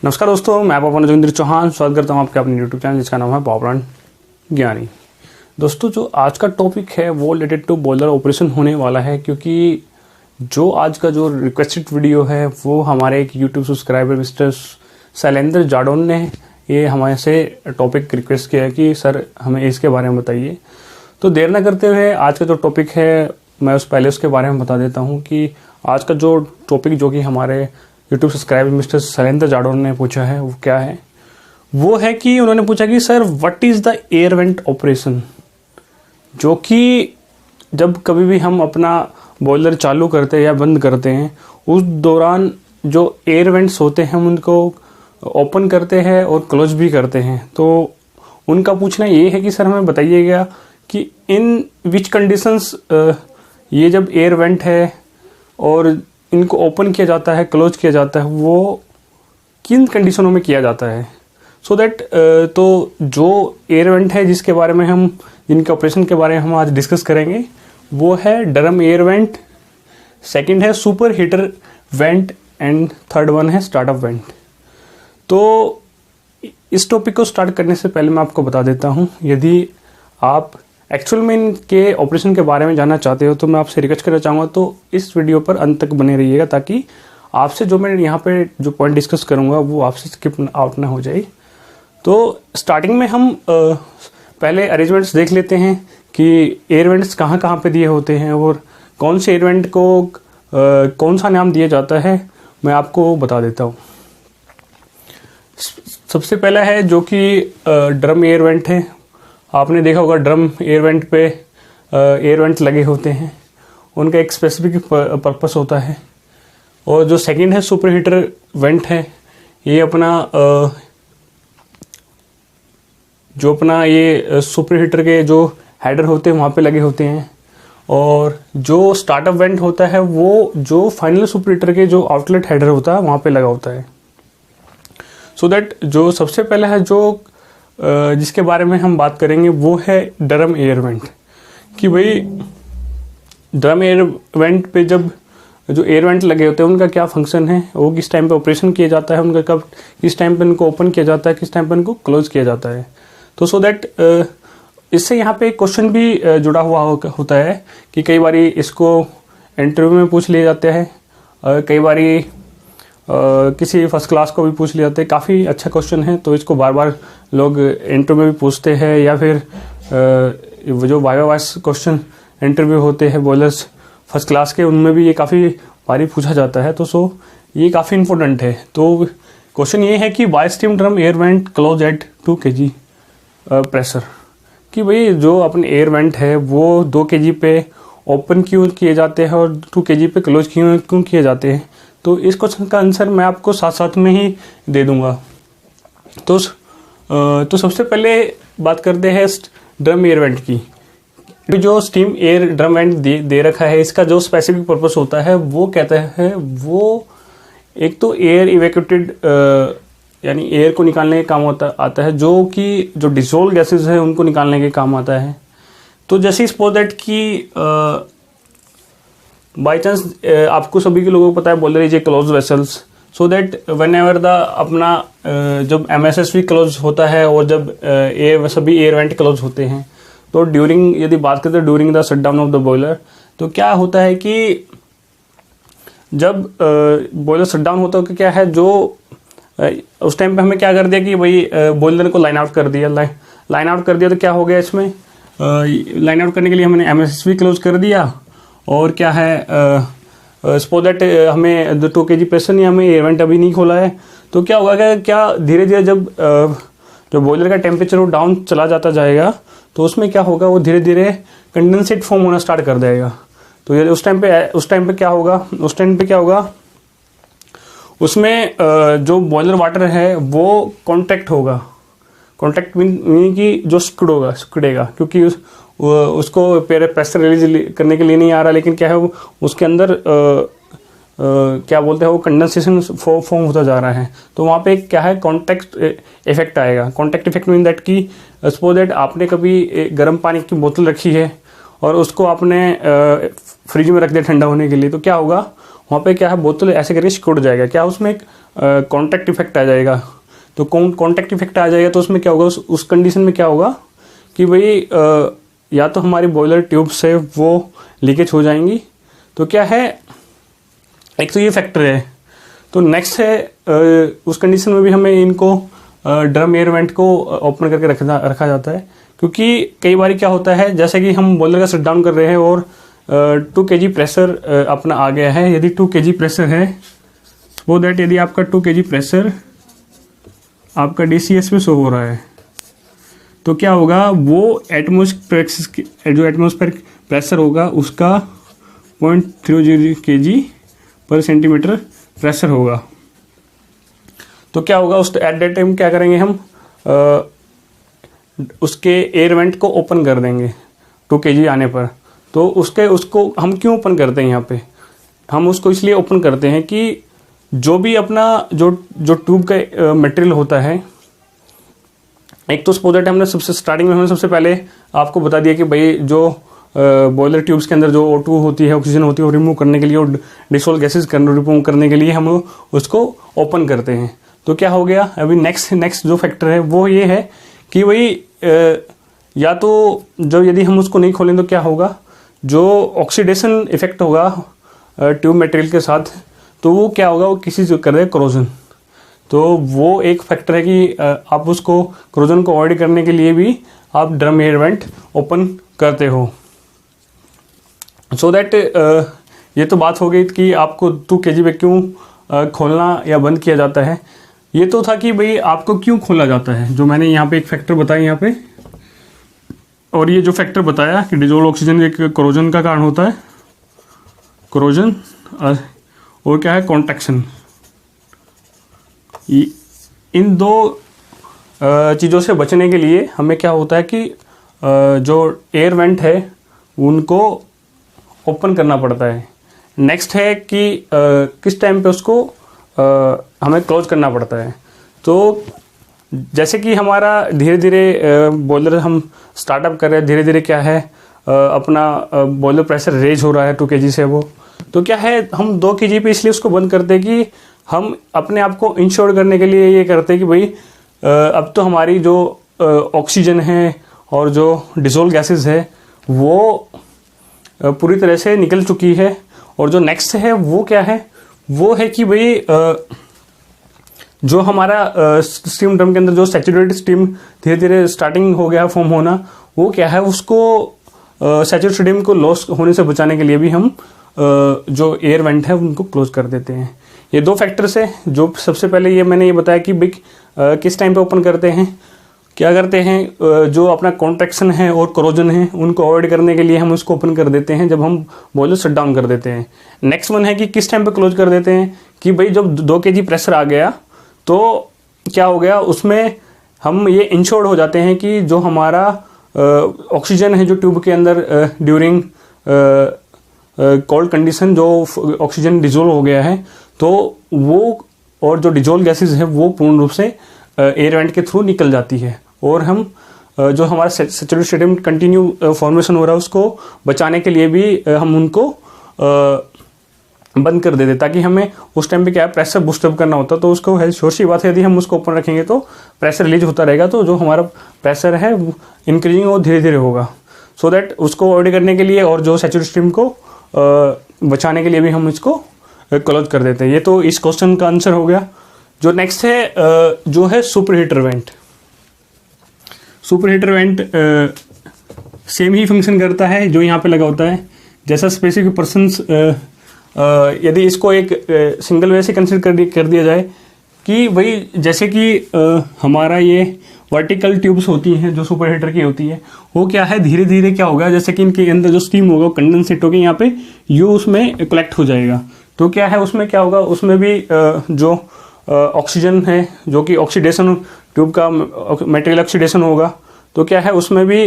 नमस्कार दोस्तों, मैं पवन जोगिंदर चौहान स्वागत करता हूं आपके अपने यूट्यूब चैनल जिसका नाम है पॉपुलर ज्ञानी। दोस्तों, जो आज का टॉपिक है वो रिलेटेड टू बॉयलर ऑपरेशन होने वाला है, क्योंकि जो आज का जो रिक्वेस्टेड वीडियो है वो हमारे एक यूट्यूब सब्सक्राइबर मिस्टर शैलेंद्र जाडौन ने ये हमारे से टॉपिक रिक्वेस्ट किया है कि सर हमें इसके बारे में बताइए। तो देर न करते हुए आज का जो टॉपिक है मैं पहले उसके बारे में बता देता हूँ कि आज का जो टॉपिक जो कि हमारे यूट्यूब सब्सक्राइबर मिस्टर शैलेंद्र जाडौन ने पूछा है वो क्या है। वो है कि उन्होंने पूछा कि sir what is the air vent operation, जो कि जब कभी भी हम अपना बॉयलर चालू करते हैं या बंद करते हैं उस दौरान जो एयर वेंट्स होते हैं हम उनको ओपन करते हैं और क्लोज भी करते हैं। तो उनका पूछना ये है कि सर हमें बताइएगा कि इन विच कंडीशंस ये जब एयर वेंट है और इनको ओपन किया जाता है क्लोज किया जाता है वो किन कंडीशनों में किया जाता है। सो दैट तो जो एयर वेंट है जिसके बारे में हम जिनके ऑपरेशन के बारे में हम आज डिस्कस करेंगे वो है ड्रम एयर वेंट, सेकंड है super heater went and third one है स्टार्टअप वेंट। तो इस टॉपिक को स्टार्ट करने से पहले मैं आपको बता देता हूँ, यदि आप एक्चुअल में इनके ऑपरेशन के बारे में जानना चाहते हो तो मैं आपसे रिक्वेस्ट करना चाहूँगा तो इस वीडियो पर अंत तक बने रहिएगा, ताकि आपसे जो मैं यहाँ पे जो पॉइंट डिस्कस करूँगा वो आपसे स्किप आउट ना हो जाए। तो स्टार्टिंग में हम पहले अरेंजमेंट्स देख लेते हैं कि एयर वेंट्स कहाँ कहाँ पे दिए होते हैं और कौन से एयर वेंट को कौन सा नाम दिया जाता है, मैं आपको बता देता हूँ। सबसे पहला है जो कि ड्रम एयर वेंट है। आपने देखा होगा ड्रम एयर वेंट पे एयर वेंट लगे होते हैं, उनका एक स्पेसिफिक पर्पस होता है। और जो सेकंड है सुपर हीटर वेंट है, ये अपना ये सुपर हीटर के जो हेडर होते हैं वहाँ पे लगे होते हैं। और जो स्टार्टअप वेंट होता है वो जो फाइनल सुपर हीटर के जो आउटलेट हेडर होता है वहाँ पे लगा होता है। सो दैट जो सबसे पहला है जो जिसके बारे में हम बात करेंगे वो है ड्रम एयर वेंट। कि भाई ड्रम एयर वेंट पे जब जो एयर वेंट लगे होते हैं उनका क्या फंक्शन है, वो किस टाइम पे ऑपरेशन किया जाता है, उनका कब किस टाइम पे इनको ओपन किया जाता है, किस टाइम पे इनको क्लोज किया जाता है। तो सो दैट इससे यहाँ पे एक क्वेश्चन भी जुड़ा हुआ होता है कि कई बारी इसको इंटरव्यू में पूछ लिए जाते हैं, कई बारी किसी फर्स्ट क्लास को भी पूछ लिया जाता है। काफ़ी अच्छा क्वेश्चन है, तो इसको बार बार लोग इंटरव्यू में भी पूछते हैं, या फिर जो वाइवा वाइस क्वेश्चन इंटरव्यू होते हैं बॉयलर्स फर्स्ट क्लास के उनमें भी ये काफ़ी बारी पूछा जाता है। तो ये काफ़ी इंपॉर्टेंट है। तो क्वेश्चन ये है कि why steam drum air vent close at 2 kg प्रेशर। कि भाई जो अपने एयर वेंट है वो 2 kg पे ओपन क्यों किए जाते हैं और 2 kg पे क्लोज क्यों किए जाते हैं। तो इस क्वेश्चन का आंसर मैं आपको साथ साथ में ही दे दूंगा। तो सबसे पहले बात करते हैं ड्रम एयर वेंट की। जो स्टीम एयर ड्रम वेंट दे रखा है, इसका जो स्पेसिफिक पर्पस होता है वो कहता है वो एक तो एयर इवैक्यूएटेड यानी एयर को निकालने के काम आता है, जो कि जो डिसॉल्व गैसेस है उनको निकालने के काम आता है। तो जैसे सपोज दैट कि बाई चांस आपको सभी के लोगों को पता है boiler is a close vessels. So that when ever the अपना जब MSSV क्लोज होता है और जब सभी एयर वेंट क्लोज होते हैं, तो ड्यूरिंग यदि बात करते हैं during the shutdown of the boiler, तो क्या होता है कि जब बॉयलर शटडाउन होता है तो क्या है जो उस टाइम पे हमें क्या कर दिया कि भाई बॉयलर को लाइन आउट कर दिया। लाइन आउट कर दिया तो क्या हो गया, इसमें लाइन आउट करने के लिए हमने MSSV क्लोज कर दिया। और क्या है सपोज दैट हमें 2 kg प्रेशर नहीं, हमें एयर वेंट अभी नहीं खोला है, तो क्या होगा क्या धीरे धीरे जब जो बॉयलर का टेम्परेचर वो डाउन चला जाता जाएगा तो उसमें क्या होगा वो धीरे धीरे कंडेंसेट फॉर्म होना स्टार्ट कर देगा। तो ये उस टाइम पे क्या होगा उसमें जो बॉयलर वाटर है वो कॉन्टैक्ट होगा। कॉन्टैक्ट मीन कि जो सिकुड़ेगा, क्योंकि उसको प्रेशर रिलीज करने के लिए नहीं आ रहा, लेकिन क्या है उसके अंदर क्या बोलते हैं वो कंडेंसेशन फॉर्म होता जा रहा है। तो वहाँ पे क्या है कॉन्टैक्ट इफेक्ट आएगा। कॉन्टैक्ट इफेक्ट मीन दैट कि सपोज दैट आपने कभी गर्म पानी की बोतल रखी है और उसको आपने फ्रिज में रख दिया ठंडा होने के लिए, तो क्या होगा वहाँ पे क्या है बोतल ऐसे करके सिकुड़ जाएगा। क्या उसमें एक कॉन्टैक्ट इफेक्ट आ जाएगा। तो कॉन्टैक्ट इफेक्ट आ जाएगा तो उसमें क्या होगा, उस कंडीशन में क्या होगा कि भाई या तो हमारी बॉयलर ट्यूब से वो लीकेज हो जाएंगी। तो क्या है, एक तो ये फैक्टर है। तो नेक्स्ट है उस कंडीशन में भी हमें इनको ड्रम एयर वेंट को ओपन करके रखा जाता है, क्योंकि कई बार क्या होता है, जैसे कि हम बॉयलर का शट डाउन कर रहे हैं और 2 kg प्रेशर अपना आ गया है। यदि 2 kg प्रेशर है, वो दैट यदि आपका 2 kg प्रेशर आपका DCS में शो हो रहा है, तो क्या होगा, वो जो एटमॉस्फेरिक प्रेशर होगा उसका 0.30 kg पर सेंटीमीटर प्रेशर होगा। तो क्या होगा, उस एट दैट टाइम क्या करेंगे हम, उसके एयर वेंट को ओपन कर देंगे 2 kg आने पर। तो उसको हम क्यों ओपन करते हैं यहाँ पे, हम उसको इसलिए ओपन करते हैं कि जो भी अपना जो ट्यूब का मटेरियल होता है, एक तो सपोज दैट हमने सबसे स्टार्टिंग में सबसे पहले आपको बता दिया कि भाई जो बॉयलर ट्यूब्स के अंदर जो O2 होती है, ऑक्सीजन होती है, वो रिमूव करने के लिए और डिसोल्व गैसेज रिमूव करने के लिए हम उसको ओपन करते हैं। तो क्या हो गया, अभी नेक्स्ट जो फैक्टर है वो ये है कि भाई या तो जब यदि हम उसको नहीं खोलें तो क्या होगा, जो ऑक्सीडेशन इफेक्ट होगा ट्यूब मटेरियल के साथ, तो वो क्या होगा, वो किसी से कर रहे करोजन। तो वो एक फैक्टर है कि आप उसको करोजन को अवॉइड करने के लिए भी आप ड्रम एयर वेंट ओपन करते हो। सो दैट ये तो बात हो गई कि आपको 2 kg पे क्यों खोलना या बंद किया जाता है। ये तो था कि भाई आपको क्यों खोला जाता है, जो मैंने यहाँ पे एक फैक्टर बताया यहाँ पे, और ये जो फैक्टर बताया कि डिजोल्व ऑक्सीजन एक कोरोजन का कारण होता है, कोरोजन, और क्या है, कॉन्ट्रैक्शन। इन 2 चीज़ों से बचने के लिए हमें क्या होता है कि जो एयर वेंट है उनको ओपन करना पड़ता है। नेक्स्ट है कि किस टाइम पे उसको हमें क्लोज करना पड़ता है। तो जैसे कि हमारा धीरे धीरे बॉयलर हम स्टार्टअप कर रहे हैं, धीरे धीरे क्या है अपना बॉयलर प्रेशर रेज हो रहा है 2 kg से, वो तो क्या है, हम 2 kg पे इसलिए उसको बंद करते हैं कि हम अपने आप को इंश्योर करने के लिए ये करते हैं कि भाई अब तो हमारी जो ऑक्सीजन है और जो डिसोल्व गैसेस है वो पूरी तरह से निकल चुकी है। और जो नेक्स्ट है वो क्या है, वो है कि भाई जो हमारा स्टीम ड्रम के अंदर जो सैचुरेटेड स्टीम धीरे धीरे स्टार्टिंग हो गया फॉर्म होना, वो क्या है, उसको सैचुरेटेड स्टीम को लॉस होने से बचाने के लिए भी हम जो एयर वेंट है उनको क्लोज कर देते हैं। ये 2 फैक्टर्स है। जो सबसे पहले ये मैंने ये बताया कि भाई किस टाइम पे ओपन करते हैं, क्या करते हैं, जो अपना कॉन्ट्रैक्शन है और कोरोजन है उनको अवॉइड करने के लिए हम उसको ओपन कर देते हैं जब हम बॉयलर शट डाउन कर देते हैं। नेक्स्ट वन है कि किस टाइम पे क्लोज कर देते हैं, कि भाई जब 2 kg प्रेशर आ गया तो क्या हो गया, उसमें हम ये इंश्योर्ड हो जाते हैं कि जो हमारा ऑक्सीजन है जो ट्यूब के अंदर ड्यूरिंग कोल्ड कंडीशन जो ऑक्सीजन डिजोल्व हो गया है, तो वो और जो डिजोल्व गैसेज है वो पूर्ण रूप से एयर वेंट के थ्रू निकल जाती है। और हम जो हमारा सैचुरेटेड स्टेडियम कंटिन्यू फॉर्मेशन हो रहा है उसको बचाने के लिए भी हम उनको बंद कर देते, ताकि हमें उस टाइम पे क्या है प्रेशर बूस्टअप करना होता, तो उसको है श्योर सी बात है, यदि हम उसको ओपन रखेंगे तो प्रेशर रिलीज होता रहेगा, तो जो हमारा प्रेशर है इंक्रीजिंग वो धीरे धीरे होगा। सो दैट उसको अवॉइड करने के लिए और जो सैचुरेटेड स्टीम को बचाने के लिए भी हम इसको क्लोज कर देते हैं। ये तो इस क्वेश्चन का आंसर हो गया। जो नेक्स्ट है जो है super heater vent. Super heater vent same ही फंक्शन करता है जो यहाँ पे लगा होता है। जैसा स्पेसिफिक पर्सन्स यदि इसको एक सिंगल वे से कंसिडर कर दिया जाए कि भाई जैसे कि हमारा ये वर्टिकल ट्यूब्स होती हैं जो सुपर हीटर की होती है, वो क्या है धीरे धीरे क्या होगा, जैसे कि इनके अंदर जो स्टीम होगा कंडेंसेट होकर यहाँ पे यू उसमें कलेक्ट हो जाएगा। तो क्या है उसमें क्या होगा, उसमें भी जो ऑक्सीजन है जो कि ऑक्सीडेशन ट्यूब का मटेरियल ऑक्सीडेशन होगा, तो क्या है उसमें भी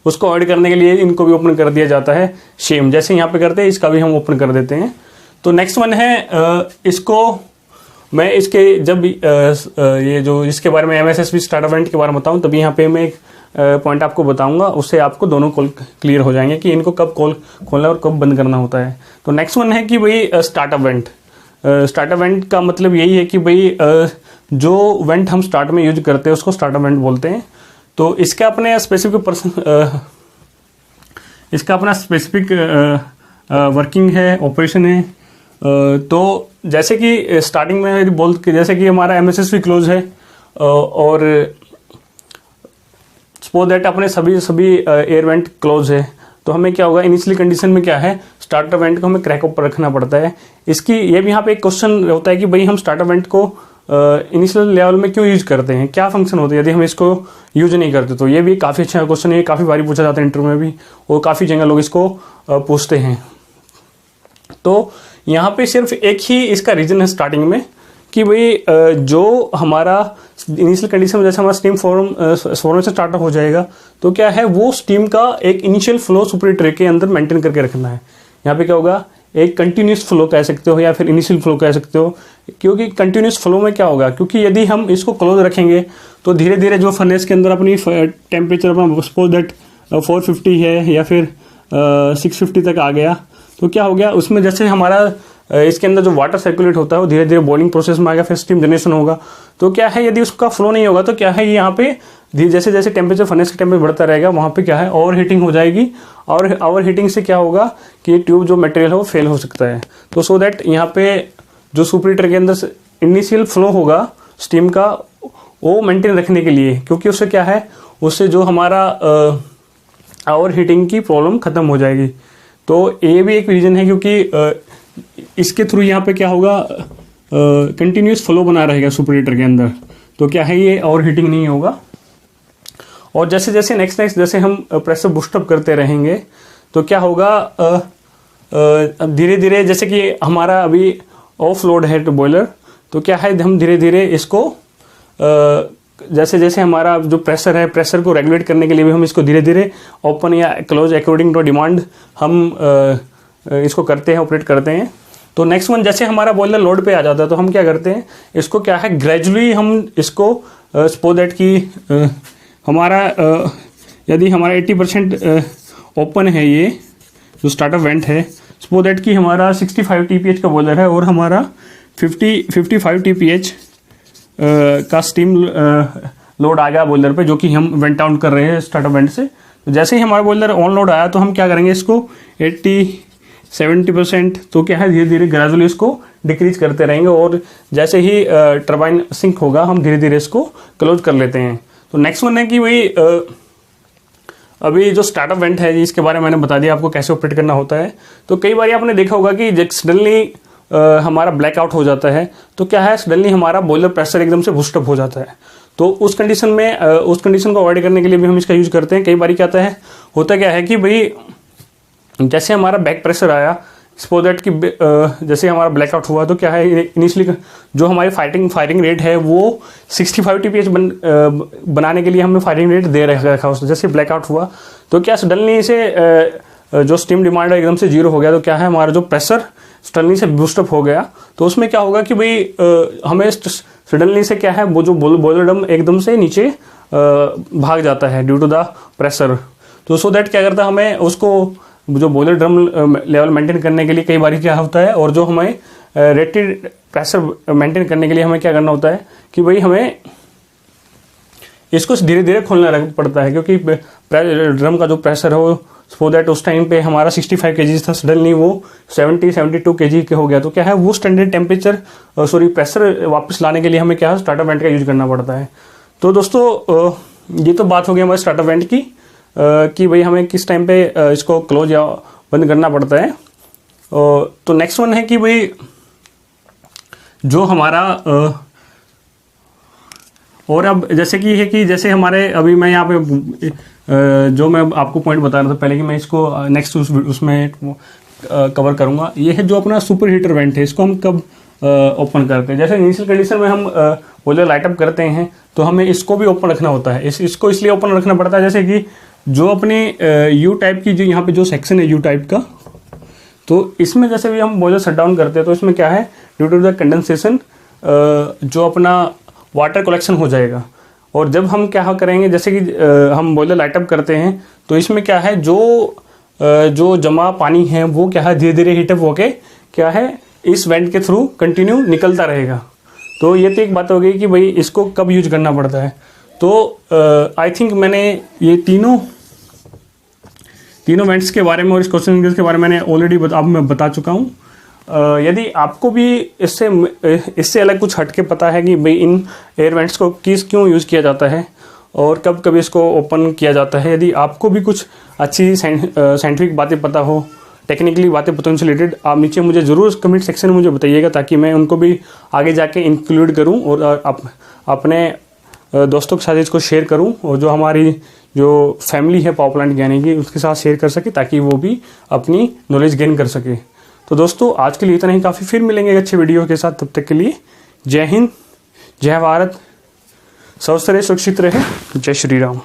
उसको अवॉइड करने के लिए इनको भी ओपन कर दिया जाता है। शेम जैसे यहाँ पे करते हैं इसका भी हम ओपन कर देते हैं। तो नेक्स्ट वन है इसको मैं इसके जब ये जो इसके बारे में MSSB स्टार्टअप इवेंट के बारे में बताऊं तभी यहाँ पे मैं एक पॉइंट आपको बताऊंगा, उससे आपको दोनों क्लियर हो जाएंगे कि इनको कब खोलना और कब बंद करना होता है। तो नेक्स्ट वन है कि भाई स्टार्टअप इवेंट। स्टार्टर वेंट का मतलब यही है कि भाई जो वेंट हम स्टार्ट में यूज करते हैं उसको स्टार्टर वेंट बोलते हैं। तो इसका अपने इसका अपना स्पेसिफिक वर्किंग है, ऑपरेशन है। तो जैसे कि स्टार्टिंग में यदि बोल के जैसे कि हमारा MSSV क्लोज है और सपोज दैट अपने सभी एयर वेंट क्लोज है, तो हमें क्या होगा, इनिशियली कंडीशन में क्या है, स्टार्टर वेंट को हमें क्रैक ओपन रखना पड़ता है। इसकी ये भी यहाँ पे एक क्वेश्चन होता है कि भाई हम स्टार्टर वेंट को इनिशियल लेवल में क्यों यूज करते हैं, क्या फंक्शन होते हैं यदि हम इसको यूज नहीं करते। तो ये भी काफ़ी अच्छा क्वेश्चन है, काफ़ी बारी पूछा जाता है इंटरव्यू में भी, और काफ़ी जगह लोग इसको पूछते हैं। तो यहाँ पे सिर्फ एक ही इसका रीजन है स्टार्टिंग में कि भाई जो हमारा इनिशियल कंडीशन में जैसे हमारा स्टीम फॉर्मेशन स्टार्ट हो जाएगा, तो क्या है, वो स्टीम का एक इनिशियल फ्लो सुपर ट्रे के अंदर मेंटेन करके रखना है। यहाँ पे क्या होगा, एक कंटिन्यूस फ्लो कह सकते हो या फिर इनिशियल फ्लो कह सकते हो। क्योंकि कंटिन्यूस फ्लो में क्या होगा, क्योंकि यदि हम इसको क्लोज रखेंगे तो धीरे धीरे जो फर्नेस के अंदर अपनी टेम्परेचर अपना सपोज दैट 450 है या फिर 650 तक आ गया, तो क्या हो गया, उसमें जैसे हमारा इसके अंदर जो वाटर सर्कुलेट होता है वो धीरे धीरे बॉइलिंग प्रोसेस में आएगा, फिर स्टीम जनरेशन होगा। तो क्या है, यदि उसका फ्लो नहीं होगा तो क्या है, यहाँ पे जैसे जैसे टेम्परेचर फर्नेस का टेम्परेचर बढ़ता रहेगा, वहाँ पे क्या है, ओवर हीटिंग हो जाएगी, और ओवर हीटिंग से क्या होगा कि ट्यूब जो मटेरियल है वो फेल हो सकता है। तो सो दैट यहाँ पे जो सुपर हीटर के अंदर इनिशियल फ्लो होगा स्टीम का, वो मेंटेन रखने के लिए, क्योंकि उससे क्या है, उससे जो हमारा ओवर हीटिंग की प्रॉब्लम खत्म हो जाएगी। तो ये भी एक रीजन है, क्योंकि इसके थ्रू यहाँ पे क्या होगा, कंटिन्यूस फ्लो बना रहेगा सुपर हीटर के अंदर, तो क्या है, ये ओवर हीटिंग नहीं होगा। और जैसे जैसे नेक्स्ट जैसे हम प्रेशर बूस्टअप करते रहेंगे, तो क्या होगा, धीरे धीरे जैसे कि हमारा अभी ऑफ लोड है तो बॉयलर, तो क्या है, हम धीरे धीरे इसको जैसे जैसे हमारा जो प्रेशर है, प्रेशर को रेगुलेट करने के लिए भी हम इसको धीरे धीरे ओपन या क्लोज अकॉर्डिंग टू डिमांड हम इसको करते हैं, ऑपरेट करते हैं। तो नेक्स्ट वन, जैसे हमारा बॉयलर लोड पे आ जाता है तो हम क्या करते हैं, इसको क्या है, ग्रेजुअली हम इसको सपोज दैट की हमारा यदि हमारा 80% ओपन है, ये जो स्टार्टअप वेंट है, सपोज दैट कि हमारा 65 TPH का बॉयलर है और हमारा 55 TPH का स्टीम लोड आ गया बॉयलर पे, जो कि हम वेंट आउट कर रहे हैं स्टार्टअप वेंट से। तो जैसे ही हमारा बॉयलर ऑन लोड आया तो हम क्या करेंगे, इसको 80-70%, तो क्या है, धीरे धीरे ग्रेजुअली इसको डिक्रीज करते रहेंगे, और जैसे ही टरबाइन सिंक होगा हम धीरे धीरे इसको क्लोज कर लेते हैं। तो नेक्स्ट वन है कि भाई अभी जो स्टार्टअप वेंट है, इसके बारे में मैंने बता दिया आपको कैसे ऑपरेट करना होता है। तो कई बार आपने देखा होगा कि सडनली हमारा ब्लैकआउट हो जाता है, तो क्या है, सडनली हमारा बॉयलर प्रेशर एकदम से बूस्टअप हो जाता है। तो उस कंडीशन में उस कंडीशन को अवॉइड करने के लिए भी हम इसका यूज करते हैं। कई बार क्या होता क्या है कि भाई जैसे हमारा बैक प्रेशर आया, सपोज दैट कि जैसे हमारा ब्लैकआउट हुआ, तो क्या है, इनिशियली जो हमारी फायरिंग रेट है वो 65 TPH बनाने के लिए हमें फायरिंग रेट दे रखा उसने। जैसे ब्लैकआउट हुआ तो क्या सडनली से जो स्टीम डिमांड है एकदम से जीरो हो गया, तो क्या है, हमारा जो प्रेशर सडनली से बूस्टअप हो गया। तो उसमें क्या होगा कि भाई हमें सडनली से क्या है, वो जो बॉयलर ड्रम एकदम से नीचे भाग जाता है ड्यू टू द प्रेशर। तो सो दैट क्या करता है, हमें उसको जो बॉयलर ड्रम लेवल मेंटेन करने के लिए कई बार क्या होता है, और जो हमें रेटेड प्रेशर मेंटेन करने के लिए हमें क्या करना होता है कि भाई हमें इसको धीरे धीरे खोलना पड़ता है, क्योंकि ड्रम का जो प्रेशर है वो सपोज दैट उस टाइम पे हमारा 65 kg था, सडनली वो 70-72 kg के हो गया। तो क्या है, वो स्टैंडर्ड टेम्परेचर प्रेशर वापस लाने के लिए हमें क्या है, स्टार्टअप वेंट का यूज करना पड़ता है। तो दोस्तों ये तो बात हो गई हमारे स्टार्टअप वेंट की, कि भाई हमें किस टाइम पे इसको क्लोज या बंद करना पड़ता है। तो नेक्स्ट वन है कि भाई जो हमारा और अब जैसे कि है कि जैसे हमारे अभी मैं यहाँ पे जो मैं आपको पॉइंट बता रहा था पहले कि मैं इसको नेक्स्ट उसमें कवर करूँगा, ये है जो अपना सुपर हीटर वेंट है, इसको हम कब ओपन करते हैं। जैसे इनिशियल कंडीशन में हम बॉयलर लाइट अप करते हैं तो हमें इसको भी ओपन रखना होता है। इसको इसलिए ओपन रखना पड़ता है जैसे कि जो अपने यू टाइप की जो यहाँ पे जो सेक्शन है यू टाइप का, तो इसमें जैसे भी हम बॉयलर शट डाउन करते हैं तो इसमें क्या है, ड्यू टू द कंडेंसेशन जो अपना वाटर कलेक्शन हो जाएगा। और जब हम क्या करेंगे, जैसे कि हम बॉयलर लाइट अप करते हैं तो इसमें क्या है, जो जमा पानी है वो क्या है धीरे धीरे हीटअप होके क्या है इस वेंट के थ्रू कंटिन्यू निकलता रहेगा। तो ये तो एक बात हो गई कि भाई इसको कब यूज करना पड़ता है। तो आई थिंक मैंने ये तीनों वेंट्स के बारे में और इस क्वेश्चन के बारे में मैंने ऑलरेडी मैं बता चुका हूँ। यदि आपको भी इससे अलग कुछ हटके पता है कि भाई इन एयर वेंट्स को क्यों यूज़ किया जाता है और कब कब इसको ओपन किया जाता है, यदि आपको भी कुछ अच्छी साइंटिफिक बातें पता हो, टेक्निकली बातें पता उनसे रिलेटेड, आप नीचे मुझे ज़रूर कमेंट सेक्शन में मुझे बताइएगा ताकि मैं उनको भी आगे जाके इंक्लूड करूं और अपने दोस्तों के साथ इसको शेयर करूं और जो हमारी जो फैमिली है पावर प्लांट ज्ञानी की उसके साथ शेयर कर सके ताकि वो भी अपनी नॉलेज गेन कर सके। तो दोस्तों आज के लिए इतना ही काफ़ी, फिर मिलेंगे एक अच्छे वीडियो के साथ। तब तक के लिए जय हिंद, जय भारत, स्वस्थ रहे, सुरक्षित रहे, जय श्री राम।